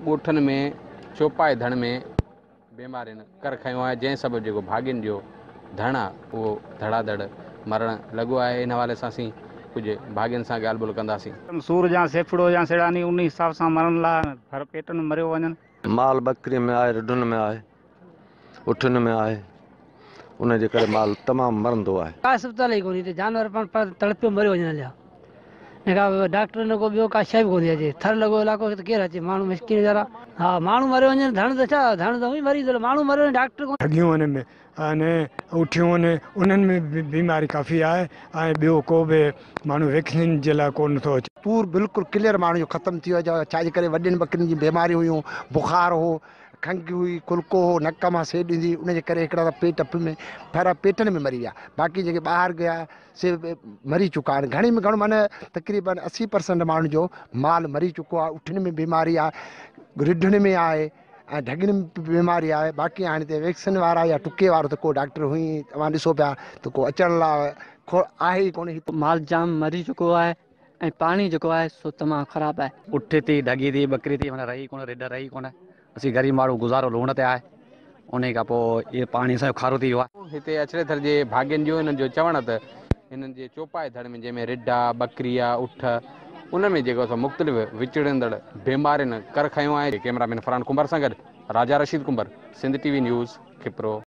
ॻोठनि में चौपाए धण में बीमारियुनि कर खयो आहे, जंहिं सबबु जेको भाॻियुनि जो धण आहे उहो धड़ाधड़ मरणु लॻो आहे। इन हवाले सां असीं कुझु भाॻियुनि सां ॻाल्हि ॿोल कंदासीं। सूर या फेफड़ो या सेड़ानी उन हिसाब सां मरण लाइ भर पेटनि में मरियो वञनि। माल बकरी में आहे, रिढुनि में आहे, उठनि में आहे, उनजे करे माल तमामु मरंदो आहे। का अस्पताल ई कोन्हे, जानवर पाण तड़पियो मरियो वञण लाइ डॉक्टर न को ॿियो का शइ बि कोन्हे अचे। थर लॻो इलाइक़ो त केरु अचे, माण्हू मुश्किल वीचारा। हा माण्हू मरियो वञनि, धण त छा, धण त उहो ई मरी थो, माण्हू मरियो वञे डॉक्टर कोन। ठगियूं हुन में अने उठियूं आहिनि, उन्हनि में बि बीमारी काफ़ी आहे। ऐं ॿियो को बि माण्हू वैक्सीन जे लाइ कोन थो अचे। पूर बिल्कुलु क्लियर माण्हू जो ख़तमु थी वियो आहे। छाजे करे वॾियुनि बकरियुनि जी बीमारियूं हुयूं, बुखार हो, खंघि हुई, कुल्को हो, नक मां सेड ईंदी, उनजे करे हिकिड़ा त पेट में फर पेटनि में मरी विया। बाक़ी जेके ॿाहिरि गया से मरी चुका आहिनि। घणी में घणो माना तक़रीबन 80% माण्हुनि जो माल मरी चुको आहे। उठनि में बीमारी आहे, रिढुनि में आहे ऐं ढगियुनि में बीमारी आहे। बाक़ी हाणे त वैक्सीन वारा या टुके वारो त को डॉक्टर हुई तव्हां ॾिसो पिया त को अचण लाइ आहे ई कोन्हे। माल जाम मरी चुको आहे ऐं पाणी जेको आहे सो तमामु ख़राबु आहे। उठ थी, ढगी थी, बकरी थी, माना रही कोन, रिढ रही कोन। असीं ग़रीब माण्हू गुज़ारो लूण ते आहे। उन खां पोइ इहे पाणी असांजो खारो थी वियो आहे। हिते अछड़े थर जे भाॻियुनि जो हिननि जो चवण त हिननि जे चौपाए धड़ में जंहिंमें रिढ आहे, बकरी आहे, उठ, उनमें जेको असां मुख़्तलिफ़ विचड़ंदड़ बीमारियुनि कर खयो आहे। कैमरामैन फरहान कुंबर सां गॾु राजा Rashid comber, Sindh TV news, खिपरो।